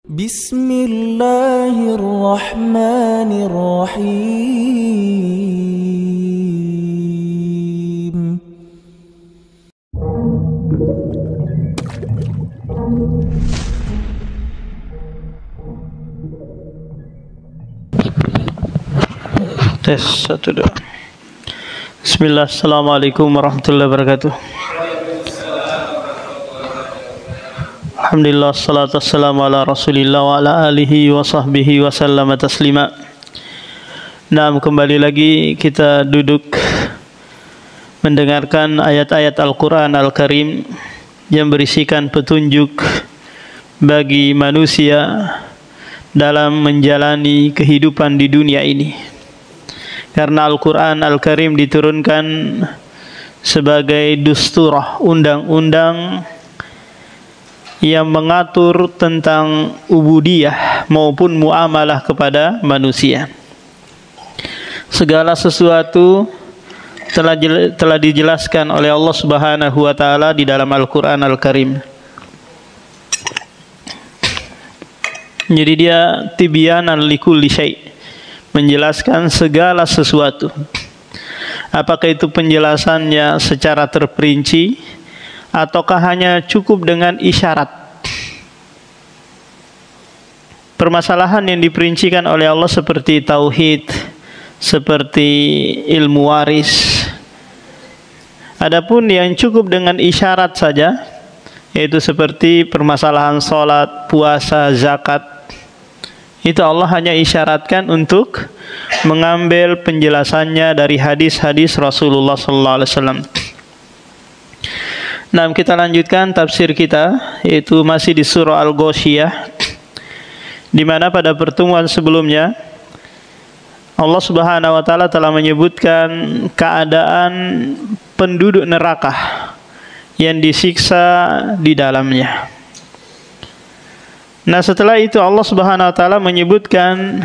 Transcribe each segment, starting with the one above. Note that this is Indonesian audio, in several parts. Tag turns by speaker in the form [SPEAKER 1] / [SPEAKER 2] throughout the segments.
[SPEAKER 1] Bismillahirrahmanirrahim.
[SPEAKER 2] Tes 1 2. Bismillah. Assalamualaikum warahmatullahi wabarakatuh. Alhamdulillah, salatu wassalamu ala rasulillah wa ala alihi wa sahbihi wa sallama taslima. Nah, kembali lagi kita duduk mendengarkan ayat-ayat Al-Quran Al-Karim yang berisikan petunjuk bagi manusia dalam menjalani kehidupan di dunia ini. Karena Al-Quran Al-Karim diturunkan sebagai dusturah, undang-undang yang mengatur tentang ubudiyah maupun muamalah kepada manusia. Segala sesuatu telah dijelaskan oleh Allah Subhanahu wa taala di dalam Al-Qur'an Al-Karim. Jadi dia tibyanan likulli syai', menjelaskan segala sesuatu. Apakah itu penjelasannya secara terperinci ataukah hanya cukup dengan isyarat? Permasalahan yang diperincikan oleh Allah seperti tauhid, seperti ilmu waris. Adapun yang cukup dengan isyarat saja, yaitu seperti permasalahan salat, puasa, zakat, itu Allah hanya isyaratkan untuk mengambil penjelasannya dari hadis-hadis Rasulullah SAW. Nah, kita lanjutkan tafsir kita, yaitu masih di surah Al-Ghasyiyah, di mana pada pertemuan sebelumnya Allah Subhanahu wa taala telah menyebutkan keadaan penduduk neraka yang disiksa di dalamnya. Nah, setelah itu Allah Subhanahu wa taala menyebutkan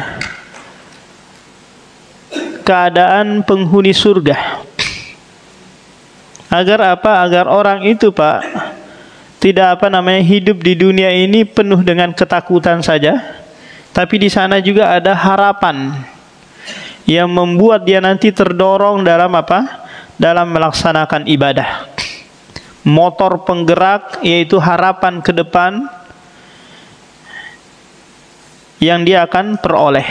[SPEAKER 2] keadaan penghuni surga. Agar apa? Agar orang itu, Pak, tidak hidup di dunia ini penuh dengan ketakutan saja, tapi di sana juga ada harapan yang membuat dia nanti terdorong dalam dalam melaksanakan ibadah. Motor penggerak yaitu harapan ke depan yang dia akan peroleh.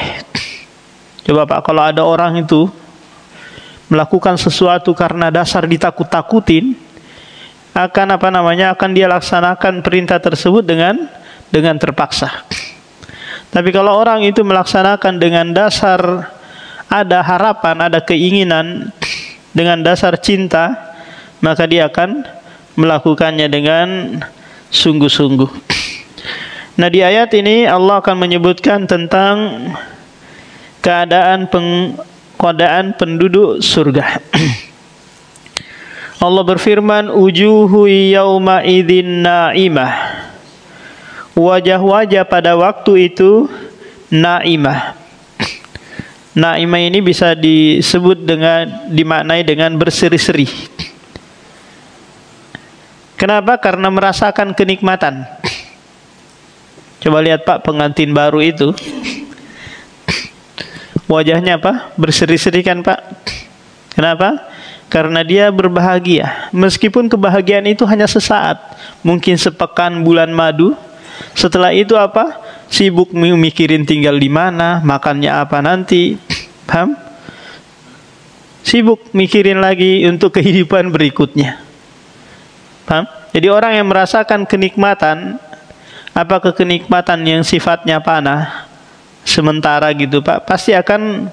[SPEAKER 2] Coba, Pak, kalau ada orang itu melakukan sesuatu karena dasar ditakut-takutin, akan akan dia laksanakan perintah tersebut dengan terpaksa. Tapi kalau orang itu melaksanakan dengan dasar ada harapan, ada keinginan, dengan dasar cinta, maka dia akan melakukannya dengan sungguh-sungguh. Nah, di ayat ini Allah akan menyebutkan tentang keadaan penduduk surga. Allah berfirman, wujuhu yauma idzin na'imah. Wajah-wajah pada waktu itu na'imah. Na'imah ini bisa disebut dimaknai dengan berseri-seri. Kenapa? Karena merasakan kenikmatan. Coba lihat, Pak, pengantin baru itu, wajahnya berseri-seri kan, Pak? Kenapa? Karena dia berbahagia. Meskipun kebahagiaan itu hanya sesaat, mungkin sepekan bulan madu. Setelah itu sibuk mikirin tinggal di mana, makannya apa nanti. Paham? Sibuk mikirin lagi untuk kehidupan berikutnya. Paham? Jadi orang yang merasakan kenikmatan, apakah kenikmatan yang sifatnya panah sementara gitu, Pak, pasti akan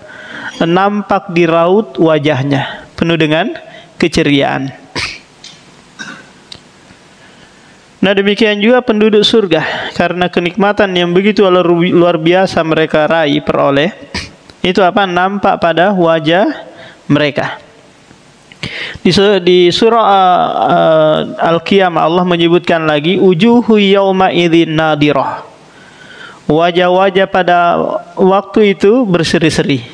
[SPEAKER 2] nampak di raut wajahnya penuh dengan keceriaan. Nah, demikian juga penduduk surga, karena kenikmatan yang begitu luar biasa mereka raih peroleh, itu nampak pada wajah mereka. Di surah Al-Qiyamah Allah menyebutkan lagi, wujuhu yauma idzin nadirah. Wajah-wajah pada waktu itu berseri-seri.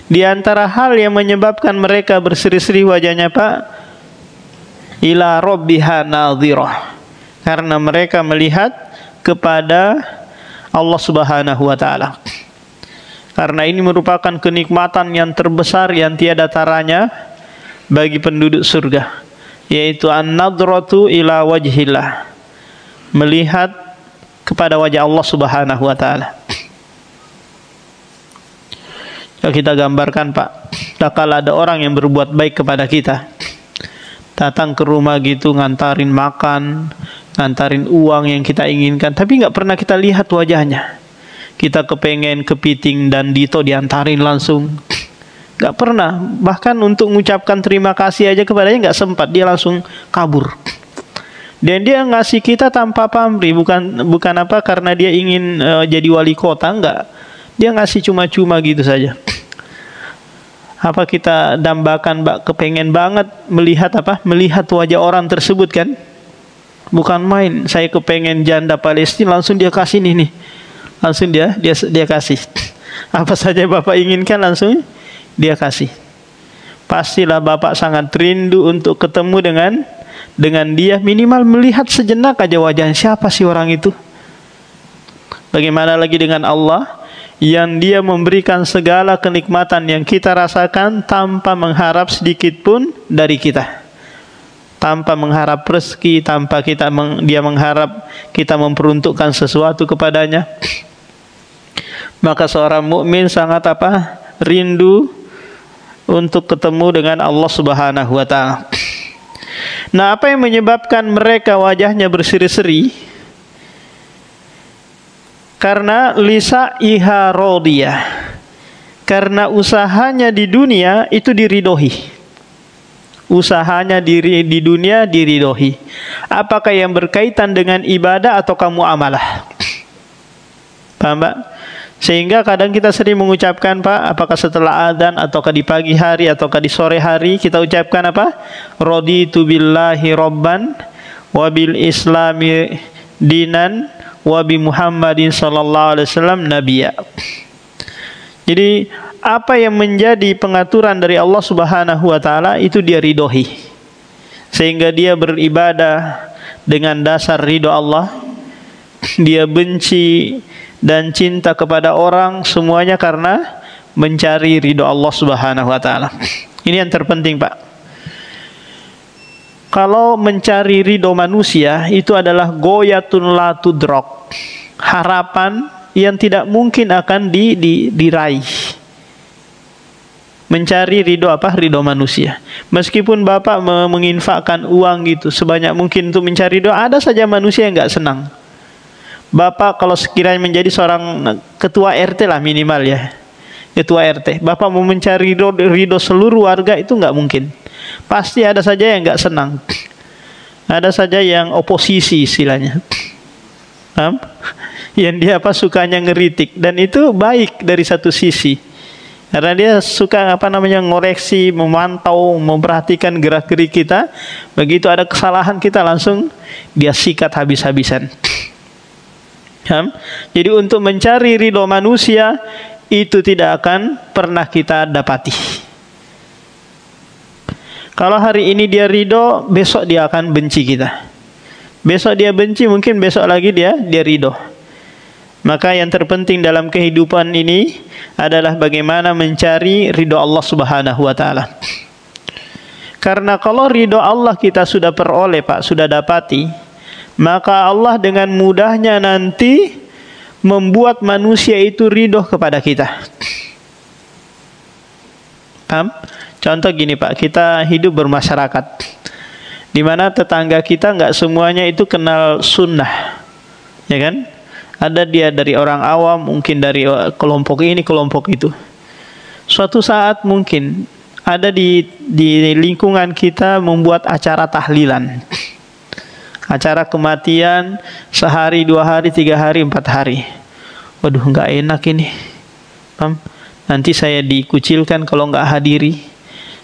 [SPEAKER 2] Di antara hal yang menyebabkan mereka berseri-seri wajahnya, Pak, ila rabbiha nadhirah, karena mereka melihat kepada Allah Subhanahu wa taala. Karena ini merupakan kenikmatan yang terbesar yang tiada taranya bagi penduduk surga, yaitu an-nadratu ila wajhillah, melihat kepada wajah Allah Subhanahu wa taala. Kalau kita gambarkan, Pak, kalau ada orang yang berbuat baik kepada kita, datang ke rumah gitu, ngantarin makan, ngantarin uang yang kita inginkan, tapi nggak pernah kita lihat wajahnya. Kita kepengen kepiting dan dito diantarin langsung, nggak pernah. Bahkan untuk mengucapkan terima kasih aja kepadanya nggak sempat, dia langsung kabur. Dan dia ngasih kita tanpa pamrih, bukan apa karena dia ingin jadi wali kota, enggak. Dia ngasih cuma-cuma gitu saja. Apa kita dambakan, Mbak, kepengen banget melihat apa? Melihat wajah orang tersebut kan? Bukan main. Saya kepengen janda Palestina, langsung dia kasih nih. Langsung dia kasih. Apa saja Bapak inginkan langsung dia kasih. Pastilah Bapak sangat rindu untuk ketemu dengan dia, minimal melihat sejenak aja wajahnya. Siapa sih orang itu? Bagaimana lagi dengan Allah yang Dia memberikan segala kenikmatan yang kita rasakan tanpa mengharap sedikit pun dari kita, tanpa mengharap rezeki, tanpa Dia mengharap kita memperuntukkan sesuatu kepadanya. Maka seorang mukmin sangat rindu untuk ketemu dengan Allah Subhanahu wa taala. Nah, apa yang menyebabkan mereka wajahnya berseri-seri? Karena lisa iha rodiyah, karena usahanya di dunia itu diridhoi. Usahanya di dunia diridhoi. Apakah yang berkaitan dengan ibadah atau kamu amalah? Paham, Pak? Sehingga kadang kita sering mengucapkan, Pak, apakah setelah adzan ataukah di pagi hari ataukah di sore hari, kita ucapkan apa? Raditu billahi rabban wa bil islami dinan wa bi Muhammadin sallallahu alaihi wasallam nabiyya. Jadi apa yang menjadi pengaturan dari Allah Subhanahu wa taala itu dia ridhoi. Sehingga dia beribadah dengan dasar ridho Allah. Dia benci dan cinta kepada orang semuanya karena mencari ridho Allah Subhanahu wa taala. Ini yang terpenting, Pak. Kalau mencari ridho manusia itu adalah goyatun la tudrok, harapan yang tidak mungkin akan diraih. Mencari ridho ridho manusia. Meskipun Bapak menginfakkan uang gitu sebanyak mungkin untuk mencari ridho, ada saja manusia yang nggak senang. Bapak kalau sekiranya menjadi seorang ketua RT lah minimal ya, ketua RT, Bapak mau mencari ridho seluruh warga itu nggak mungkin. Pasti ada saja yang nggak senang, ada saja yang oposisi istilahnya, yang dia sukanya ngeritik, dan itu baik dari satu sisi, karena dia suka ngoreksi, memantau, memperhatikan gerak-gerik kita. Begitu ada kesalahan kita langsung dia sikat habis-habisan. Jadi untuk mencari ridho manusia itu tidak akan pernah kita dapati. Kalau hari ini dia ridho, besok dia akan benci kita. Besok dia benci, mungkin besok lagi dia ridho. Maka yang terpenting dalam kehidupan ini adalah bagaimana mencari ridho Allah Subhanahu wa taala. Karena kalau ridho Allah kita sudah peroleh, Pak, sudah dapati, maka Allah dengan mudahnya nanti membuat manusia itu ridho kepada kita. Paham? Contoh gini, Pak, kita hidup bermasyarakat, di mana tetangga kita nggak semuanya itu kenal sunnah, ya kan? Ada dia dari orang awam, mungkin dari kelompok ini, kelompok itu. Suatu saat mungkin ada di lingkungan kita membuat acara tahlilan, acara kematian sehari, 2 hari, 3 hari, 4 hari. Waduh, nggak enak ini. Paham? Nanti saya dikucilkan kalau nggak hadiri.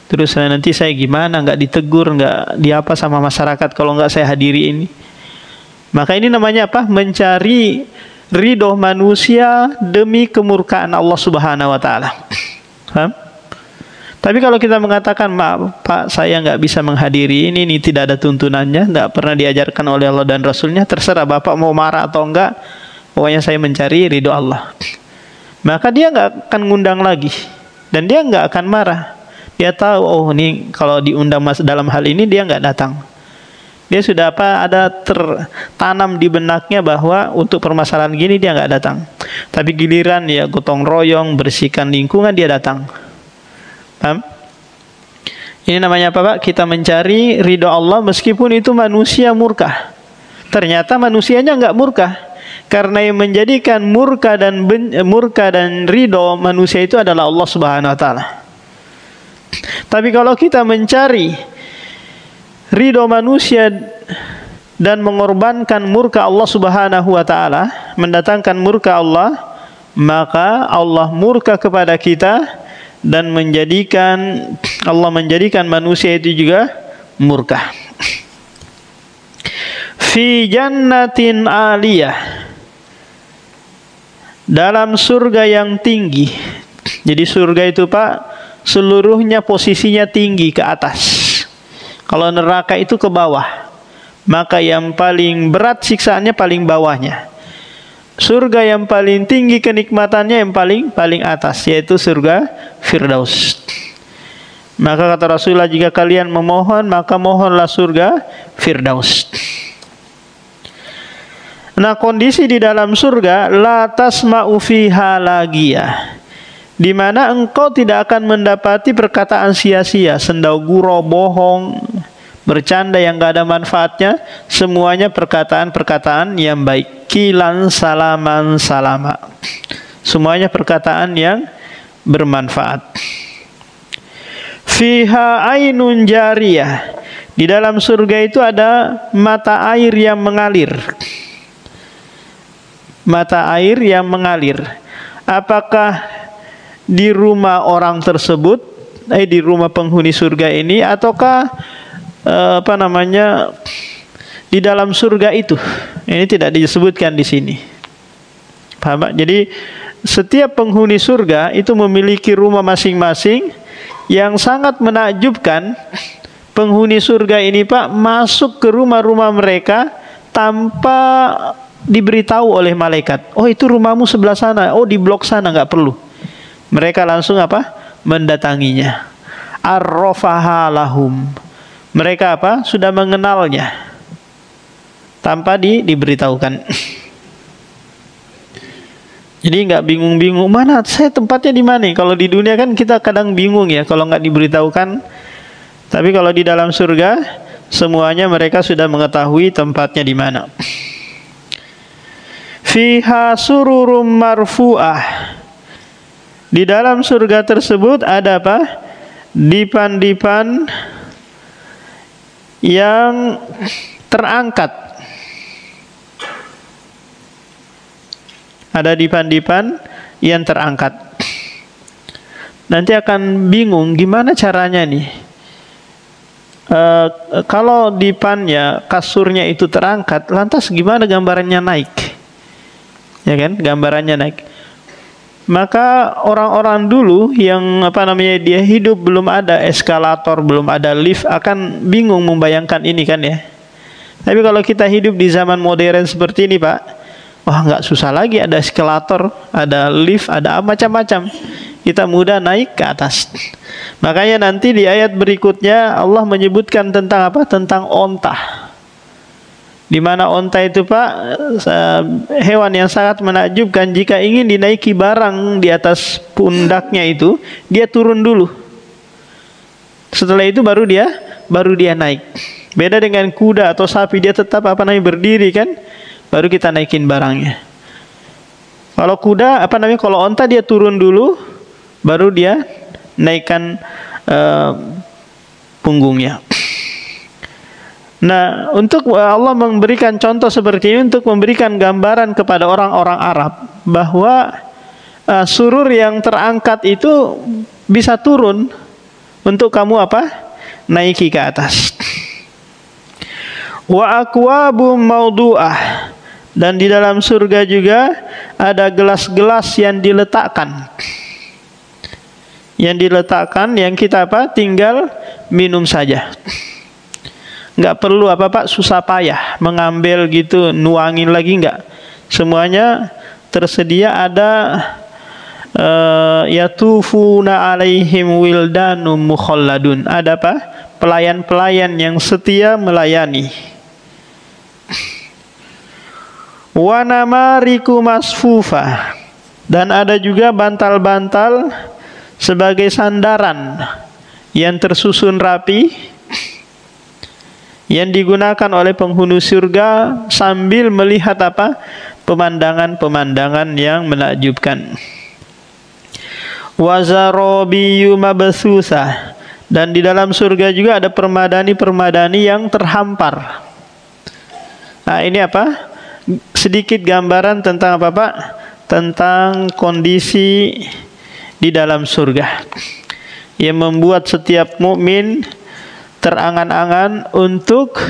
[SPEAKER 2] Terus nanti saya gimana? Nggak ditegur, nggak diapa sama masyarakat kalau nggak saya hadiri ini. Maka ini namanya apa? Mencari ridho manusia demi kemurkaan Allah Subhanahu wa taala. Paham? Tapi kalau kita mengatakan, maaf Pak, saya nggak bisa menghadiri ini tidak ada tuntunannya, nggak pernah diajarkan oleh Allah dan Rasulnya, terserah Bapak mau marah atau enggak, Pokoknya saya mencari ridho Allah. Maka dia nggak akan ngundang lagi. Dan dia nggak akan marah. Dia tahu, oh ini kalau diundang dalam hal ini dia nggak datang. Dia sudah ada tertanam di benaknya bahwa untuk permasalahan gini dia nggak datang. Tapi giliran ya gotong royong, bersihkan lingkungan, dia datang. Paham? Ini namanya apa Pak? Kita mencari ridho Allah meskipun itu manusia murka. Ternyata manusianya nggak murka. Karena yang menjadikan murka dan ridho manusia itu adalah Allah Subhanahu wa taala. Tapi kalau kita mencari ridho manusia dan mengorbankan murka Allah Subhanahu wa taala, mendatangkan murka Allah, maka Allah murka kepada kita dan Allah menjadikan manusia itu juga murka. Fi jannatin aliyah, dalam surga yang tinggi. Jadi surga itu Pak, seluruhnya posisinya tinggi ke atas. Kalau neraka itu ke bawah, maka yang paling berat siksaannya paling bawahnya. Surga yang paling tinggi kenikmatannya yang paling atas, yaitu surga Firdaus. Maka kata Rasulullah, jika kalian memohon, maka mohonlah surga Firdaus. Nah, kondisi di dalam surga, la tasma'u fiha lagiyah, di mana engkau tidak akan mendapati perkataan sia-sia, sendau gurau, bohong, bercanda yang gak ada manfaatnya. Semuanya perkataan-perkataan yang baik. Kilan salaman salama, semuanya perkataan yang bermanfaat. Fiha ainun jariyah, di dalam surga itu ada mata air yang mengalir. Mata air yang mengalir. Apakah di rumah orang tersebut, di rumah penghuni surga ini, ataukah di dalam surga itu? Ini tidak disebutkan di sini. Paham? Jadi setiap penghuni surga itu memiliki rumah masing-masing yang sangat menakjubkan. Penghuni surga ini Pak masuk ke rumah-rumah mereka tanpa diberitahu oleh malaikat. Oh, itu rumahmu sebelah sana. Oh, di blok sana, nggak perlu. Mereka langsung mendatanginya. Arrafaha lahum. Mereka sudah mengenalnya tanpa diberitahukan. Jadi nggak bingung-bingung, mana saya tempatnya di mana? Kalau di dunia kan kita kadang bingung ya kalau nggak diberitahukan. Tapi kalau di dalam surga semuanya mereka sudah mengetahui tempatnya di mana. Fiha sururum marfu'ah, di dalam surga tersebut ada dipan-dipan yang terangkat. Ada dipan-dipan yang terangkat. Nanti akan bingung gimana caranya nih. Kalau dipannya, kasurnya itu terangkat, lantas gimana gambarannya naik? Ya kan, gambarannya naik. Maka orang-orang dulu yang dia hidup belum ada eskalator, belum ada lift, akan bingung membayangkan ini kan ya. Tapi kalau kita hidup di zaman modern seperti ini Pak, wah nggak susah lagi, ada eskalator, ada lift, ada macam-macam. Kita mudah naik ke atas. Makanya nanti di ayat berikutnya Allah menyebutkan tentang tentang onta. Di mana onta itu Pak, hewan yang sangat menakjubkan. Jika ingin dinaiki barang di atas pundaknya itu, dia turun dulu. Setelah itu baru dia naik. Beda dengan kuda atau sapi, dia tetap berdiri kan, baru kita naikin barangnya. Kalau kuda kalau onta dia turun dulu, baru dia naikkan punggungnya. Nah, untuk Allah memberikan contoh seperti ini untuk memberikan gambaran kepada orang-orang Arab bahwa surur yang terangkat itu bisa turun untuk kamu naiki ke atas. Wa akwabum maudu'ah, dan di dalam surga juga ada gelas-gelas yang diletakkan. Yang kita tinggal minum saja. Nggak perlu susah payah mengambil gitu, nuangin lagi nggak. Semuanya tersedia, ada yatufuna alaihim wildanum mukhalladun. Ada apa? Pelayan-pelayan yang setia melayani. Wa namariku masfufa, dan ada juga bantal-bantal sebagai sandaran yang tersusun rapi, yang digunakan oleh penghuni surga sambil melihat apa? Pemandangan-pemandangan yang menakjubkan. Wazarobiyu mabthutsah, dan di dalam surga juga ada permadani-permadani yang terhampar. Nah, ini apa? Sedikit gambaran tentang apa, Pak? Tentang kondisi di dalam surga yang membuat setiap mukmin terangan-angan untuk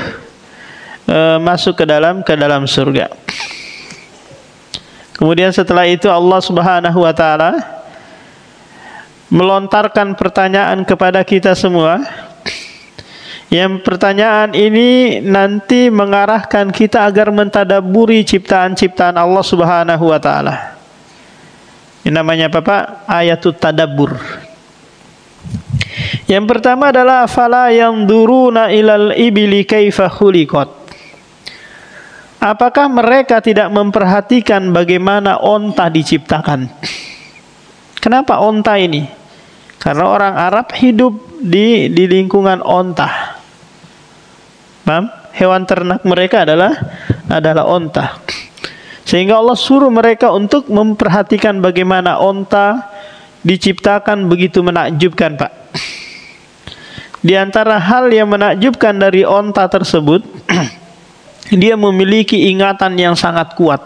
[SPEAKER 2] masuk ke dalam surga. Kemudian setelah itu Allah Subhanahu wa taala melontarkan pertanyaan kepada kita semua. Yang pertanyaan ini nanti mengarahkan kita agar mentadabburi ciptaan-ciptaan Allah Subhanahu wa taala. Ini namanya apa, Pak? Ayatut tadabbur. Yang pertama adalah fala yanzuruna ilal ibili kaifa khuliqat. Apakah mereka tidak memperhatikan bagaimana onta diciptakan? Kenapa onta ini? Karena orang Arab hidup di lingkungan onta. Paham? Hewan ternak mereka adalah onta. Sehingga Allah suruh mereka untuk memperhatikan bagaimana onta diciptakan begitu menakjubkan, Pak. Di antara hal yang menakjubkan dari onta tersebut, dia memiliki ingatan yang sangat kuat.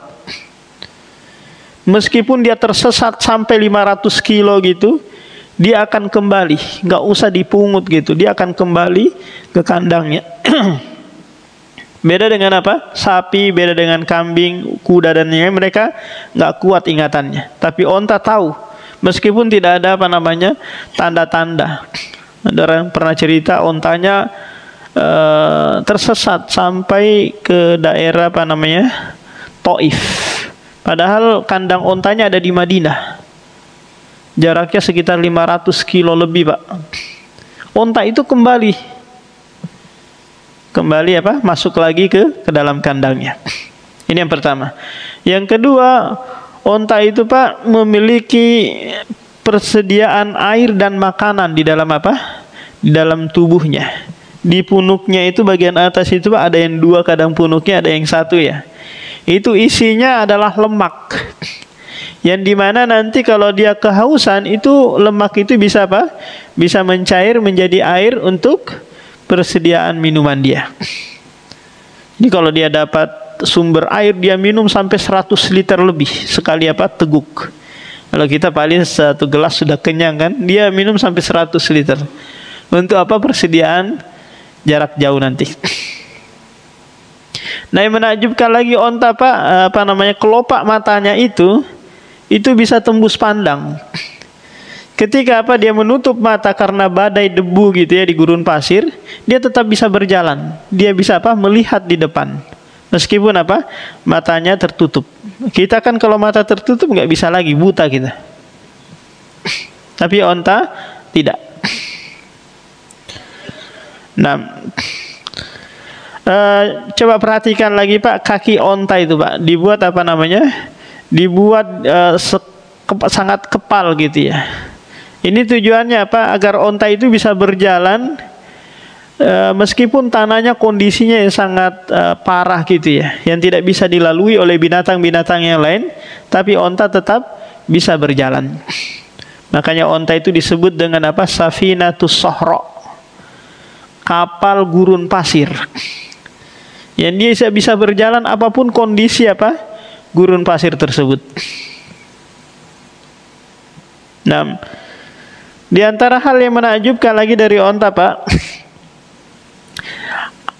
[SPEAKER 2] Meskipun dia tersesat sampai 500 kilo gitu, dia akan kembali, nggak usah dipungut gitu, dia akan kembali ke kandangnya. Beda dengan apa? Sapi, beda dengan kambing, kuda dan lain-lain, mereka nggak kuat ingatannya. Tapi onta tahu, meskipun tidak ada apa namanya tanda-tanda. Ada orang pernah cerita ontanya tersesat sampai ke daerah apa namanya Taif. Padahal kandang ontanya ada di Madinah. Jaraknya sekitar 500 kilo lebih, Pak. Onta itu kembali apa? Masuk lagi ke dalam kandangnya. Ini yang pertama. Yang kedua, onta itu, Pak, memiliki persediaan air dan makanan di dalam apa? Di dalam tubuhnya. Di punuknya itu bagian atas itu, Pak, ada yang 2, kadang punuknya ada yang 1 ya. Itu isinya adalah lemak. Yang dimana nanti kalau dia kehausan, itu lemak itu bisa apa? Bisa mencair menjadi air untuk persediaan minuman dia. Jadi kalau dia dapat sumber air, dia minum sampai 100 liter lebih sekali apa? Teguk. Kalau kita paling 1 gelas sudah kenyang kan, dia minum sampai 100 liter. Untuk apa? Persediaan jarak jauh nanti. Nah, yang menakjubkan lagi onta, Pak, apa namanya, kelopak matanya itu bisa tembus pandang. Ketika apa dia menutup mata karena badai debu gitu ya di gurun pasir, dia tetap bisa berjalan. Dia bisa apa? Melihat di depan. Meskipun apa? Matanya tertutup. Kita kan kalau mata tertutup nggak bisa lagi, buta kita. Tapi onta tidak. Nah, coba perhatikan lagi, Pak, kaki onta itu, Pak, dibuat apa namanya? Dibuat sangat kepal gitu ya. Ini tujuannya apa? Agar onta itu bisa berjalan meskipun tanahnya kondisinya yang sangat parah gitu ya, yang tidak bisa dilalui oleh binatang-binatang yang lain, tapi onta tetap bisa berjalan. Makanya onta itu disebut dengan apa? Safinatus Sahra, kapal gurun pasir. Yang dia bisa berjalan apapun kondisi apa? Gurun pasir tersebut. Nah, di antara hal yang menakjubkan lagi dari onta, Pak,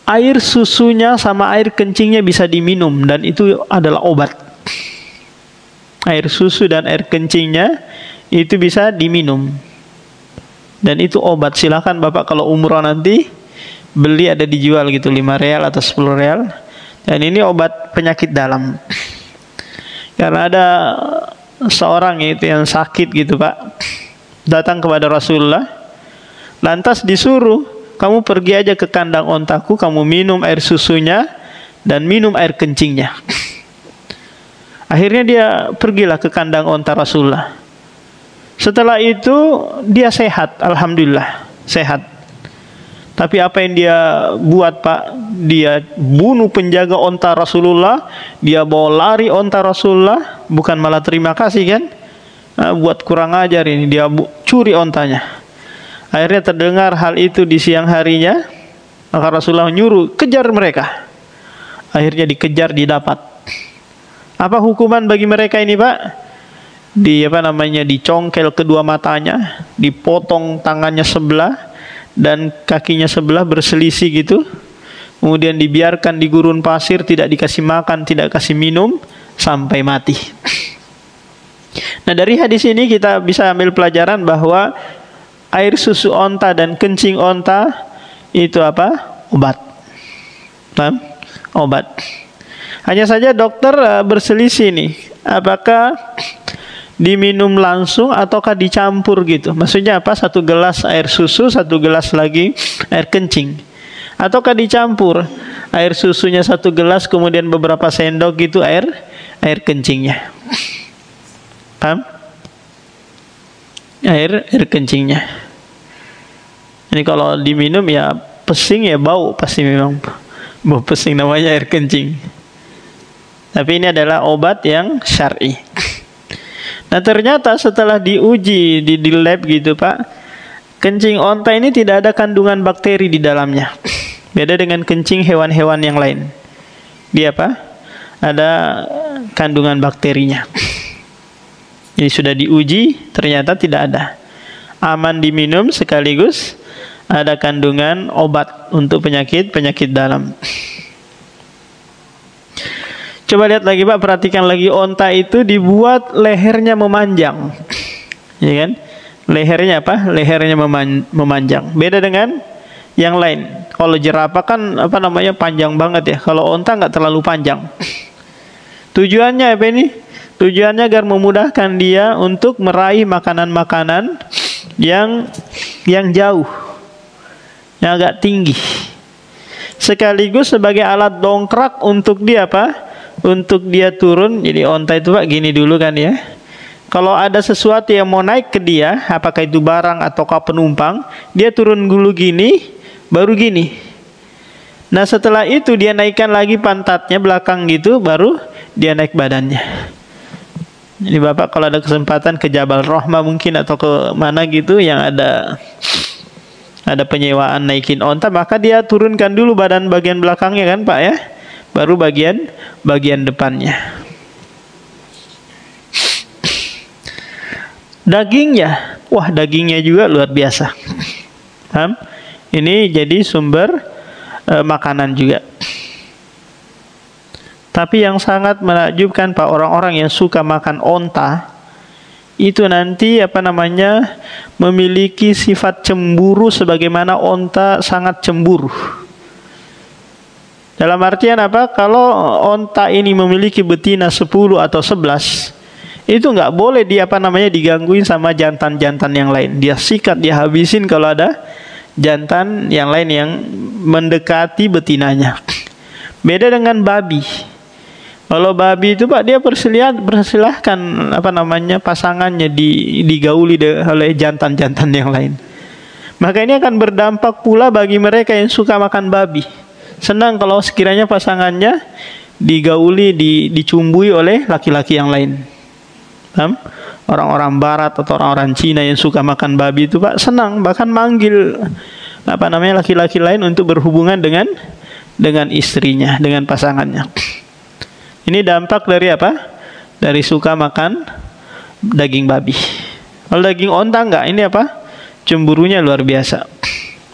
[SPEAKER 2] air susunya sama air kencingnya bisa diminum, dan itu adalah obat. Air susu dan air kencingnya itu bisa diminum, dan itu obat. Silakan Bapak kalau umroh nanti beli, ada dijual gitu, 5 real atau 10 real. Dan ini obat penyakit dalam. Karena ada seorang itu yang sakit gitu Pak, datang kepada Rasulullah, lantas disuruh, kamu pergi aja ke kandang ontaku, kamu minum air susunya dan minum air kencingnya. Akhirnya dia pergilah ke kandang onta Rasulullah. Setelah itu dia sehat, alhamdulillah sehat. Tapi apa yang dia buat Pak? Dia bunuh penjaga onta Rasulullah, dia bawa lari onta Rasulullah, bukan malah terima kasih kan? Nah, buat kurang ajar ini, dia curi ontanya. Akhirnya terdengar hal itu di siang harinya, maka Rasulullah nyuruh kejar mereka. Akhirnya dikejar, didapat. Apa hukuman bagi mereka ini Pak? Dicongkel kedua matanya, dipotong tangannya sebelah dan kakinya sebelah berselisih gitu. Kemudian dibiarkan di gurun pasir, tidak dikasih makan, tidak kasih minum sampai mati. Nah, dari hadis ini kita bisa ambil pelajaran bahwa air susu onta dan kencing onta itu apa? Obat. Paham? Obat. Hanya saja dokter berselisih nih, apakah diminum langsung ataukah dicampur gitu. Maksudnya apa? Satu gelas air susu, satu gelas lagi air kencing. Ataukah dicampur, air susunya satu gelas, kemudian beberapa sendok gitu air kencingnya. Paham? Air kencingnya. Ini kalau diminum ya pesing ya, bau pasti, memang bau pesing, namanya air kencing. Tapi ini adalah obat yang syar'i. Nah, ternyata setelah diuji di lab gitu Pak, kencing onta ini tidak ada kandungan bakteri di dalamnya. Beda dengan kencing hewan-hewan yang lain. Dia apa? Ada kandungan bakterinya. Ini sudah diuji, ternyata tidak ada. Aman diminum, sekaligus ada kandungan obat untuk penyakit dalam. Coba lihat lagi Pak, perhatikan lagi, onta itu dibuat lehernya memanjang, ya kan? Lehernya apa? Lehernya memanjang. Beda dengan yang lain. Kalau jerapah kan panjang banget ya. Kalau onta nggak terlalu panjang. Tujuannya apa ini? Tujuannya agar memudahkan dia untuk meraih makanan-makanan yang jauh, yang agak tinggi. Sekaligus sebagai alat dongkrak untuk dia apa? Untuk dia turun. Jadi onta itu Pak gini dulu kan ya. Kalau ada sesuatu yang mau naik ke dia, apakah itu barang ataukah penumpang, dia turun dulu gini, baru gini. Nah, setelah itu dia naikkan lagi pantatnya belakang gitu, baru dia naik badannya. Jadi Bapak kalau ada kesempatan ke Jabal Rahmah mungkin atau ke mana gitu yang ada penyewaan naikin onta, maka dia turunkan dulu bagian belakangnya kan Pak ya, baru bagian depannya. Dagingnya, wah dagingnya juga luar biasa. Ini jadi sumber makanan juga. Tapi yang sangat menakjubkan Pak, orang-orang yang suka makan onta itu nanti memiliki sifat cemburu sebagaimana onta sangat cemburu. Dalam artian apa? Kalau onta ini memiliki betina 10 atau 11, itu nggak boleh dia digangguin sama jantan-jantan yang lain. Dia sikat, dia habisin kalau ada jantan yang lain yang mendekati betinanya. Beda dengan babi. Kalau babi itu Pak, dia persilahkan pasangannya digauli oleh jantan-jantan yang lain. Maka ini akan berdampak pula bagi mereka yang suka makan babi. Senang kalau sekiranya pasangannya digauli, dicumbui oleh laki-laki yang lain. Orang-orang barat atau orang-orang Cina yang suka makan babi itu Pak senang, bahkan manggil laki-laki lain untuk berhubungan dengan istrinya, dengan pasangannya. Ini dampak dari apa? Dari suka makan daging babi. Kalau daging onta enggak, ini apa? Cemburunya luar biasa.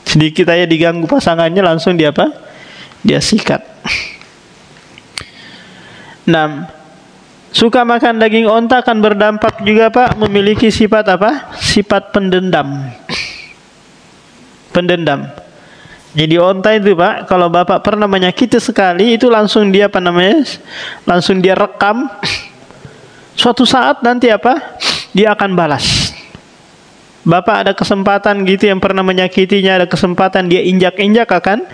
[SPEAKER 2] Sedikit aja diganggu pasangannya langsung dia apa? Dia sikat. 6. Suka makan daging onta akan berdampak juga Pak, memiliki sifat apa? Sifat pendendam. Pendendam. Jadi onta itu Pak, kalau Bapak pernah menyakiti sekali, itu langsung dia langsung dia rekam, Suatu saat nanti apa? Dia akan balas. Bapak ada kesempatan gitu yang pernah menyakitinya, ada kesempatan dia injak-injak, akan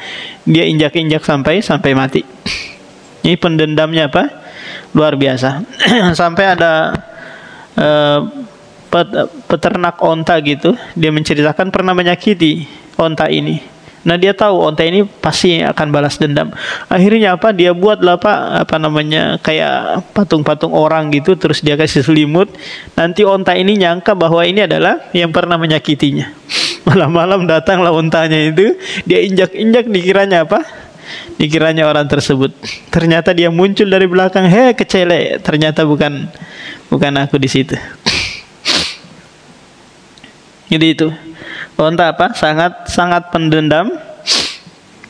[SPEAKER 2] dia injak-injak sampai mati. Ini pendendamnya apa? Luar biasa. Sampai ada peternak onta gitu, dia menceritakan pernah menyakiti onta ini. Nah dia tahu onta ini pasti akan balas dendam. Akhirnya apa? Dia buatlah kayak patung-patung orang gitu, terus dia kasih selimut. Nanti onta ini nyangka bahwa ini adalah yang pernah menyakitinya. Malam-malam datanglah ontanya itu, dia injak-injak, dikiranya apa? Dikiranya orang tersebut. Ternyata dia muncul dari belakang, kecele. Ternyata bukan aku di situ. Jadi itu. Onta apa? Sangat pendendam.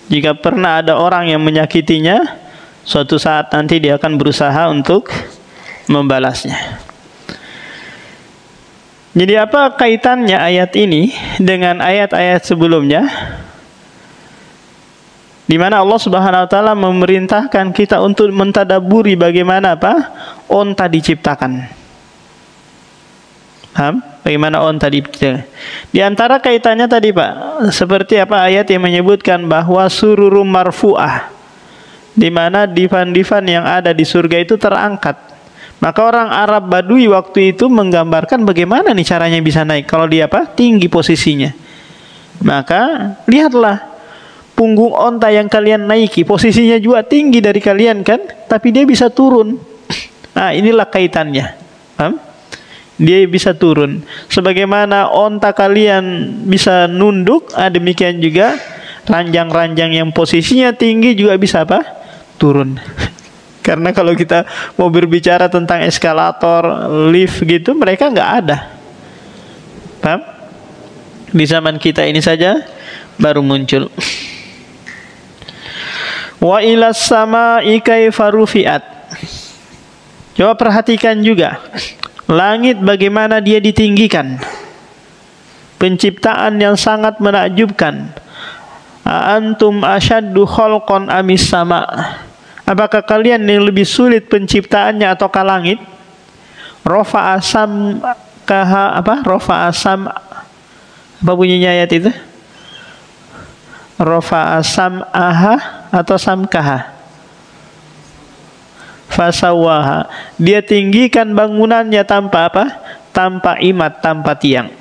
[SPEAKER 2] Jika pernah ada orang yang menyakitinya, suatu saat nanti dia akan berusaha untuk membalasnya. Jadi apa kaitannya ayat ini dengan ayat-ayat sebelumnya? Di mana Allah Subhanahu wa taala memerintahkan kita untuk mentadaburi bagaimana apa? Onta diciptakan. Paham? Bagaimana onta diciptakan? Di antara kaitannya tadi Pak, seperti apa ayat yang menyebutkan bahwa sururum marfu'ah, di mana divan-divan yang ada di surga itu terangkat. Maka orang Arab Badui waktu itu menggambarkan bagaimana nih caranya bisa naik kalau dia apa? Tinggi posisinya. Maka lihatlah punggung onta yang kalian naiki, posisinya juga tinggi dari kalian kan, tapi dia bisa turun. Nah inilah kaitannya. Paham? Dia bisa turun. Sebagaimana onta kalian bisa nunduk, demikian juga ranjang-ranjang yang posisinya tinggi juga bisa apa? Turun. Karena kalau kita mau berbicara tentang eskalator, lift gitu, mereka nggak ada. Paham? Di zaman kita ini saja baru muncul. Wa ilas sama'i kaifa rufi'at. Coba perhatikan juga. Langit bagaimana dia ditinggikan. Penciptaan yang sangat menakjubkan. Antum asyaddu khalqan amis sama. Apakah kalian yang lebih sulit penciptaannya ataukah langit? Rafa asam kaha apa? Rafa asam apa bunyinya ayat itu? Rafa asam aha atau samkaha? Fasawaha. Dia tinggikan bangunannya tanpa apa? Tanpa imat, tanpa tiang.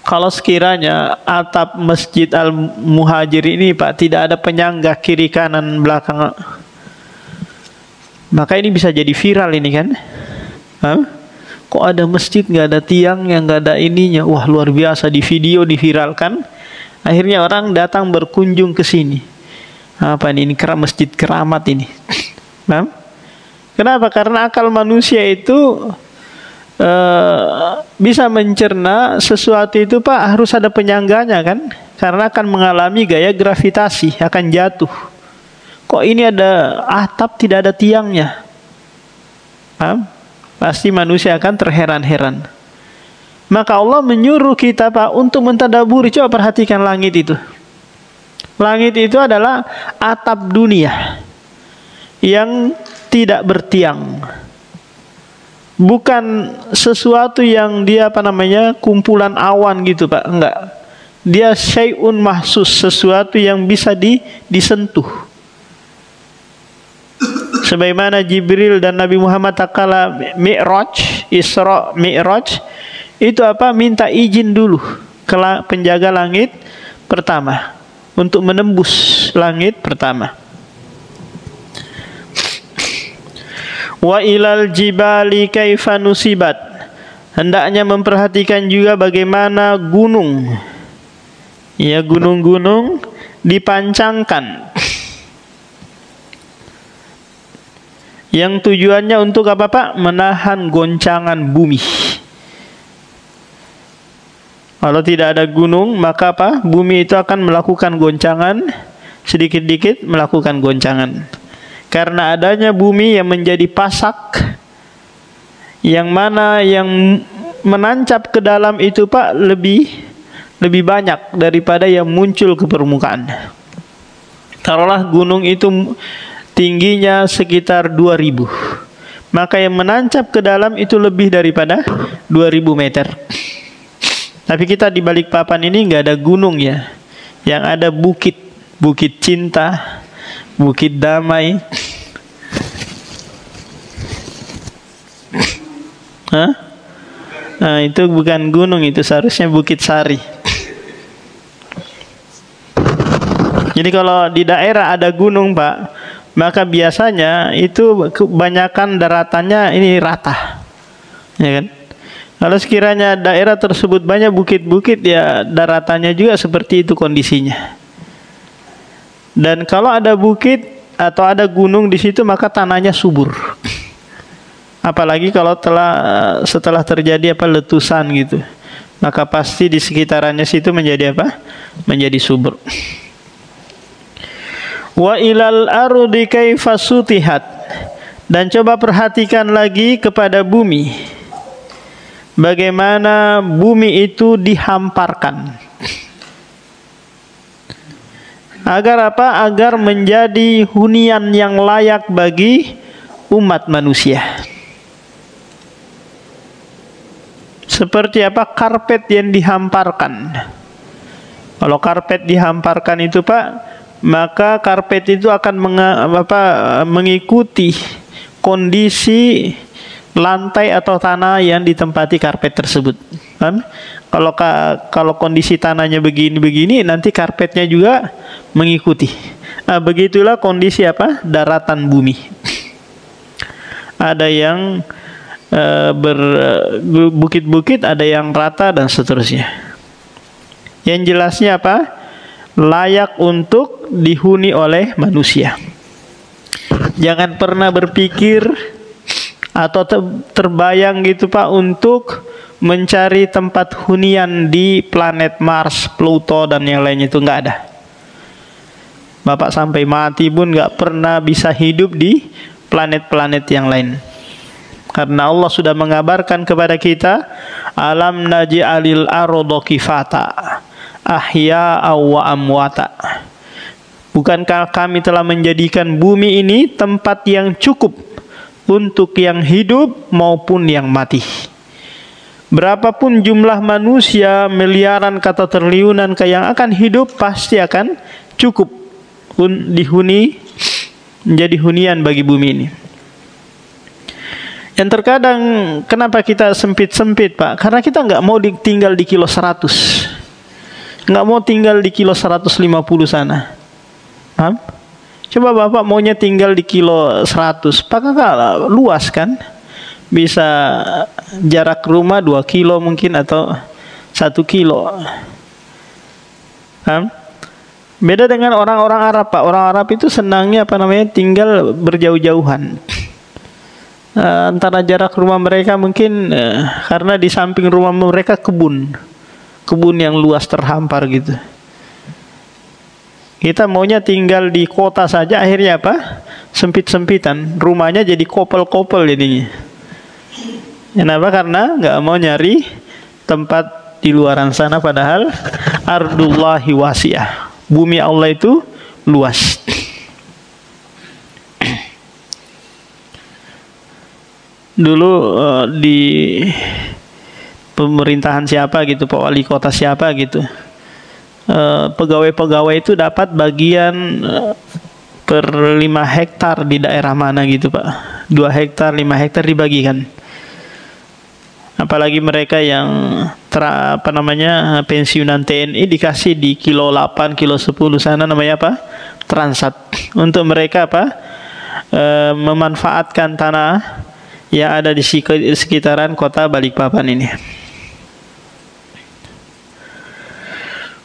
[SPEAKER 2] Kalau sekiranya atap Masjid Al-Muhajir ini Pak tidak ada penyangga kiri kanan belakang, maka ini bisa jadi viral ini kan? Kok ada masjid nggak ada tiang, yang nggak ada ininya? Wah luar biasa, di video diviralkan. Akhirnya orang datang berkunjung ke sini. Apa ini masjid keramat ini? Kenapa? Karena akal manusia itu bisa mencerna sesuatu itu Pak harus ada penyangganya kan? Karena akan mengalami gaya gravitasi, akan jatuh. Kok ini ada atap tidak ada tiangnya? Pasti manusia akan terheran-heran. Maka Allah menyuruh kita Pak untuk mentadaburi. Coba perhatikan langit itu. Langit itu adalah atap dunia yang tidak bertiang. Bukan sesuatu yang dia kumpulan awan gitu Pak, enggak. Dia syai'un mahsus, sesuatu yang bisa disentuh. Sebagaimana Jibril dan Nabi Muhammad takala Mi'raj, Isra Mi'raj, itu apa? Minta izin dulu ke penjaga langit pertama untuk menembus langit pertama. Wa ilal jibali kaifa nusibat. Hendaknya memperhatikan juga bagaimana gunung. Ya, gunung-gunung dipancangkan. Yang tujuannya untuk apa Pak? Menahan goncangan bumi. Kalau tidak ada gunung, maka apa? Bumi itu akan melakukan goncangan, sedikit-dikit melakukan goncangan. Karena adanya bumi yang menjadi pasak, yang mana yang menancap ke dalam itu Pak lebih banyak daripada yang muncul ke permukaan. Taruhlah gunung itu tingginya sekitar 2000. maka yang menancap ke dalam itu lebih daripada 2000 meter. Tapi kita di Balikpapan ini nggak ada gunung ya, yang ada bukit, bukit cinta, bukit damai. Hah? Nah, itu bukan gunung, itu seharusnya Bukit Sari. Jadi kalau di daerah ada gunung, Pak, maka biasanya itu kebanyakan daratannya ini rata, ya kan? Kalau sekiranya daerah tersebut banyak bukit-bukit, ya daratannya juga seperti itu kondisinya. Dan kalau ada bukit atau ada gunung di situ, maka tanahnya subur. Apalagi kalau setelah terjadi letusan gitu, maka pasti di sekitarannya situ menjadi menjadi subur. Wa ilal ardi kaifa sutihat, dan coba perhatikan lagi kepada bumi, bagaimana bumi itu dihamparkan. Agar apa? Agar menjadi hunian yang layak bagi umat manusia. Seperti apa? Karpet yang dihamparkan. Kalau karpet dihamparkan itu, Pak, maka karpet itu akan mengikuti kondisi lantai atau tanah yang ditempati karpet tersebut. Kan? Kalau kondisi tanahnya begini-begini, nanti karpetnya juga mengikuti. Nah, begitulah kondisi daratan bumi. Ada yang berbukit-bukit, ada yang rata dan seterusnya. Yang jelasnya layak untuk dihuni oleh manusia. Jangan pernah berpikir atau terbayang gitu, Pak, untuk mencari tempat hunian di planet Mars, Pluto dan yang lainnya, itu nggak ada. Bapak sampai mati pun nggak pernah bisa hidup di planet-planet yang lain. Karena Allah sudah mengabarkan kepada kita, alam naj'alil arda kifata ahya'a wa amwata. Bukankah kami telah menjadikan bumi ini tempat yang cukup untuk yang hidup maupun yang mati. Berapapun jumlah manusia, miliaran kata triliunan yang akan hidup, pasti akan cukup dihuni, menjadi hunian bagi bumi ini. Yang terkadang kenapa kita sempit-sempit, Pak? Karena kita nggak mau tinggal di kilo 100, nggak mau tinggal di kilo 150 sana. Paham? Coba Bapak maunya tinggal di kilo 100, Pak, luas kan? Bisa jarak rumah 2 kilo mungkin, atau 1 kilo. Paham? Beda dengan orang-orang Arab, Pak. Orang Arab itu senangnya tinggal berjauh-jauhan. Antara jarak rumah mereka mungkin karena di samping rumah mereka kebun yang luas terhampar gitu. Kita maunya tinggal di kota saja, akhirnya sempit-sempitan, rumahnya jadi kopel-kopel jadinya. Kenapa? Karena nggak mau nyari tempat di luaran sana, padahal ardullahi wasi'ah, bumi Allah itu luas. Dulu di pemerintahan siapa gitu, Pak Wali Kota siapa gitu, pegawai-pegawai itu dapat bagian per 5 hektar di daerah mana gitu, Pak. 2 hektar, 5 hektar dibagikan. Apalagi mereka yang pensiunan TNI dikasih di kilo 8, kilo 10 sana, namanya Transat. Untuk mereka memanfaatkan tanah yang ada di sekitaran kota Balikpapan ini.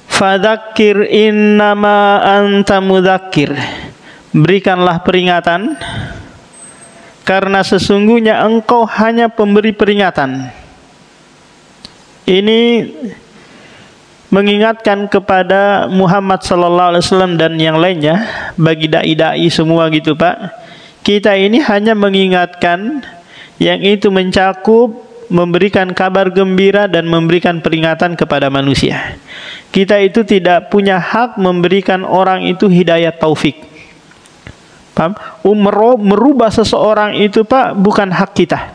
[SPEAKER 2] Fadzakir innama anta mudzakir, berikanlah peringatan, karena sesungguhnya engkau hanya pemberi peringatan. Ini mengingatkan kepada Muhammad sallallahu alaihi wasallam dan yang lainnya, bagi dai-dai semua gitu, Pak. Kita ini hanya mengingatkan, yang itu mencakup memberikan kabar gembira dan memberikan peringatan kepada manusia. Kita itu tidak punya hak memberikan orang itu hidayah taufik. Paham? Merubah seseorang itu Pak bukan hak kita.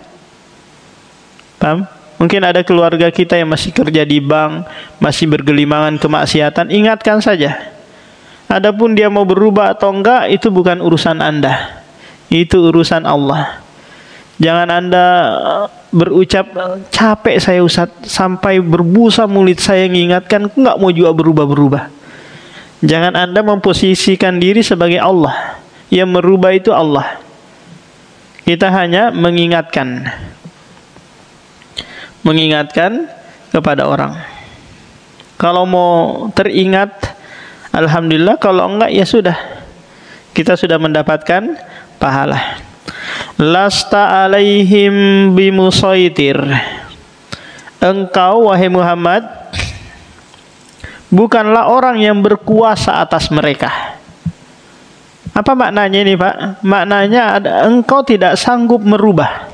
[SPEAKER 2] Paham? Mungkin ada keluarga kita yang masih kerja di bank, masih bergelimangan kemaksiatan, ingatkan saja. Adapun dia mau berubah atau enggak, itu bukan urusan Anda. Itu urusan Allah. Jangan Anda berucap, capek saya Ustaz, sampai berbusa mulut saya mengingatkan, enggak mau juga berubah-berubah. Jangan Anda memposisikan diri sebagai Allah. Yang merubah itu Allah. Kita hanya mengingatkan kepada orang. Kalau mau teringat, alhamdulillah. Kalau enggak, ya sudah, kita sudah mendapatkan pahala. Lasta alaihim bimusaitir. Engkau wahai Muhammad bukanlah orang yang berkuasa atas mereka. Apa maknanya ini Pak? Maknanya engkau tidak sanggup merubah.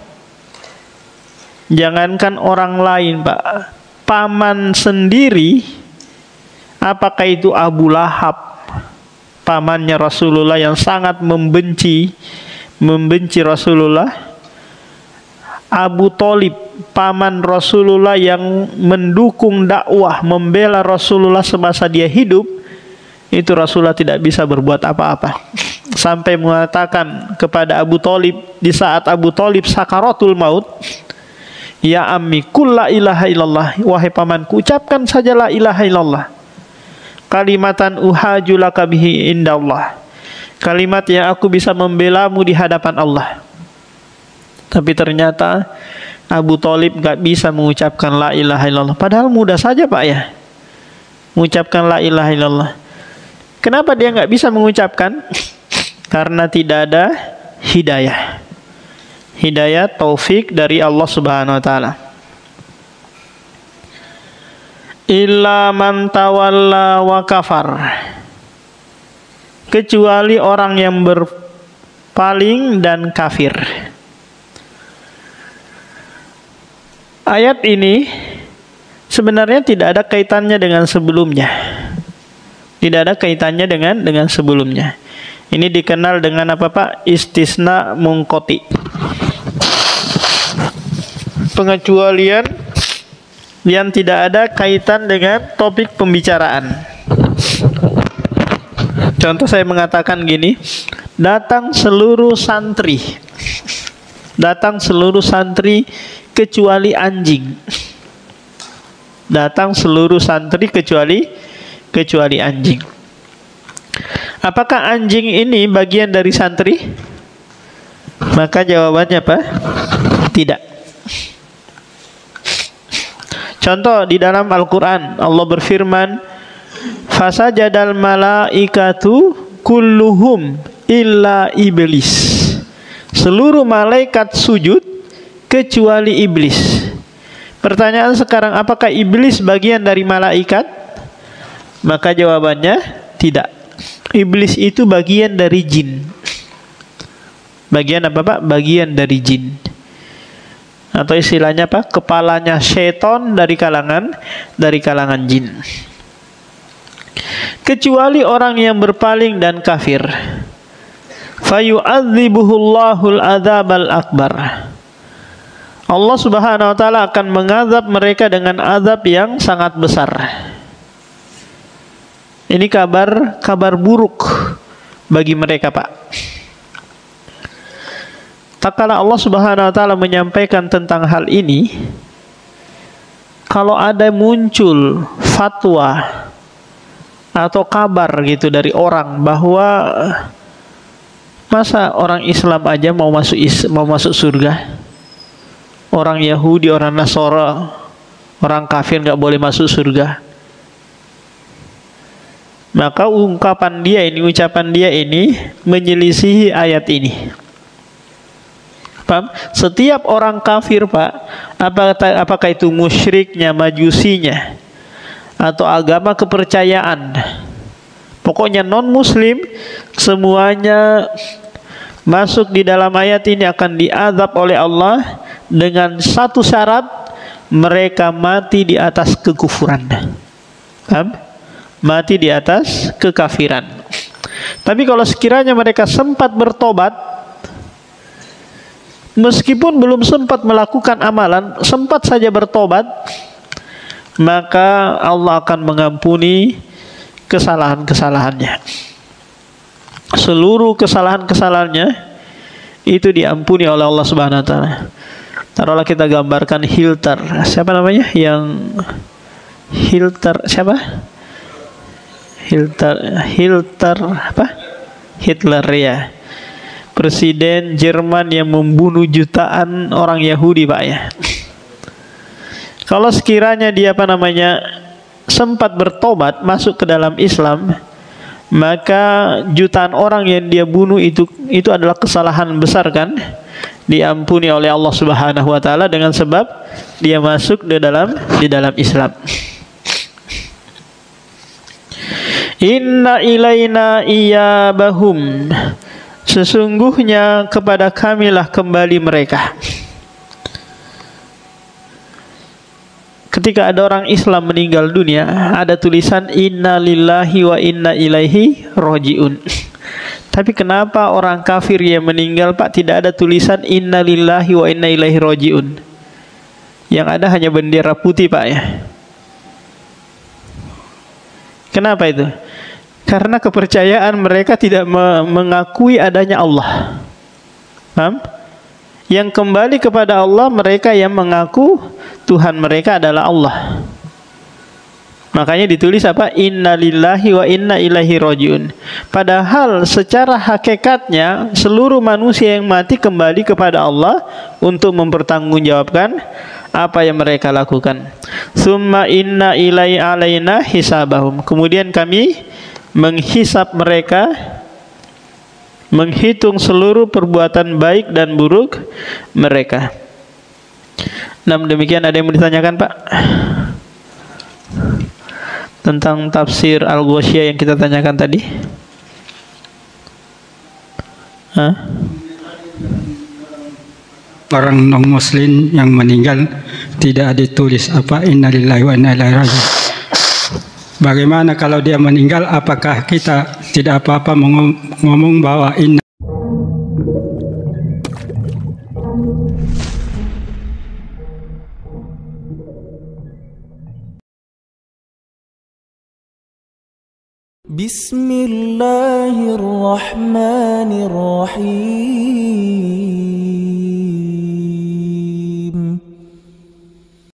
[SPEAKER 2] Jangankan orang lain Pak, paman sendiri, apakah itu Abu Lahab, pamannya Rasulullah yang sangat membenci Rasulullah, Abu Thalib, paman Rasulullah yang mendukung dakwah, membela Rasulullah semasa dia hidup, itu Rasulullah tidak bisa berbuat apa-apa. Sampai mengatakan kepada Abu Thalib di saat Abu Thalib sakaratul maut, ya ammi qul la ilaha illallah, wahai pamanku ucapkan saja la ilaha illallah, kalimatan uhaju laka bihi indallah, kalimat yang aku bisa membelamu di hadapan Allah. Tapi ternyata Abu Thalib gak bisa mengucapkan la ilaha illallah. Padahal mudah saja Pak ya, mengucapkan la ilaha illallah. Kenapa dia gak bisa mengucapkan? Karena tidak ada hidayah. Hidayah taufik dari Allah Subhanahu wa taala. Illa man tawalla wa kafar. Kecuali orang yang berpaling dan kafir. Ayat ini sebenarnya tidak ada kaitannya dengan sebelumnya. Tidak ada kaitannya dengan sebelumnya. Ini dikenal dengan apa Pak? Istisna munqati. Pengecualian yang tidak ada kaitan dengan topik pembicaraan. Contoh saya mengatakan gini, datang seluruh santri kecuali anjing. Datang seluruh santri kecuali anjing. Apakah anjing ini bagian dari santri? Maka jawabannya apa? Tidak. Contoh di dalam Al-Quran, Allah berfirman, fasajadal malaikatu kulluhum illa iblis. Seluruh malaikat sujud kecuali iblis. Pertanyaan sekarang, apakah iblis bagian dari malaikat? Maka jawabannya tidak. Iblis itu bagian dari jin. Bagian apa Pak? Bagian dari jin. Atau istilahnya apa? Kepalanya syaitan dari kalangan jin. Kecuali orang yang berpaling dan kafir. Fayu'adzibuhullahul adzabal akbar. Allah Subhanahu wa taala akan mengazab mereka dengan azab yang sangat besar. Ini kabar buruk bagi mereka Pak. Tak kala Allah Subhanahu wa taala menyampaikan tentang hal ini, kalau ada muncul fatwa atau kabar gitu dari orang bahwa masa orang Islam aja mau masuk surga, orang Yahudi, orang Nasara, orang kafir nggak boleh masuk surga, maka ucapan dia ini menyelisihi ayat ini. Paham? Setiap orang kafir Pak, apakah itu musyriknya, majusinya, atau agama kepercayaan, pokoknya non muslim, semuanya masuk di dalam ayat ini akan diazab oleh Allah dengan satu syarat, mereka mati di atas kekufuran. Paham? Mati di atas kekafiran. Tapi kalau sekiranya mereka sempat bertobat, meskipun belum sempat melakukan amalan, sempat saja bertobat, maka Allah akan mengampuni kesalahan-kesalahannya. Seluruh kesalahan-kesalahannya itu diampuni oleh Allah Subhanahu wa taala. Taruhlah kita gambarkan Hitler. Siapa namanya? Yang Hitler siapa? Hitler apa? Hitler ya. Presiden Jerman yang membunuh jutaan orang Yahudi, Pak ya. Kalau sekiranya dia sempat bertobat masuk ke dalam Islam, maka jutaan orang yang dia bunuh itu adalah kesalahan besar kan? Diampuni oleh Allah Subhanahu wa taala dengan sebab dia masuk di dalam Islam. Inna ilaina iyabahum, sesungguhnya kepada kamilah kembali mereka. Ketika ada orang Islam meninggal dunia, ada tulisan inna lillahi wa inna ilaihi roji'un. Tapi kenapa orang kafir yang meninggal, Pak, tidak ada tulisan inna lillahi wa inna ilaihi roji'un? Yang ada hanya bendera putih, Pak ya. Kenapa itu? Karena kepercayaan mereka tidak mengakui adanya Allah. Paham? Yang kembali kepada Allah mereka yang mengaku Tuhan mereka adalah Allah. Makanya ditulis apa? Inna lillahi wa inna ilaihi roji'un. Padahal secara hakikatnya seluruh manusia yang mati kembali kepada Allah untuk mempertanggungjawabkan apa yang mereka lakukan. Summa inna ilai alaina hisabahum. Kemudian kami menghisab mereka, menghitung seluruh perbuatan baik dan buruk mereka. Namun demikian, ada yang mau ditanyakan, Pak? Tentang tafsir Al-Ghasyiyah yang kita tanyakan tadi? Hah?
[SPEAKER 1] Orang non-muslim yang meninggal tidak ditulis apa innalillahi wa inna ilaihi raji'un. Bagaimana kalau dia meninggal, apakah kita tidak apa-apa ngomong bahwa inna?
[SPEAKER 3] Bismillahirrahmanirrahim.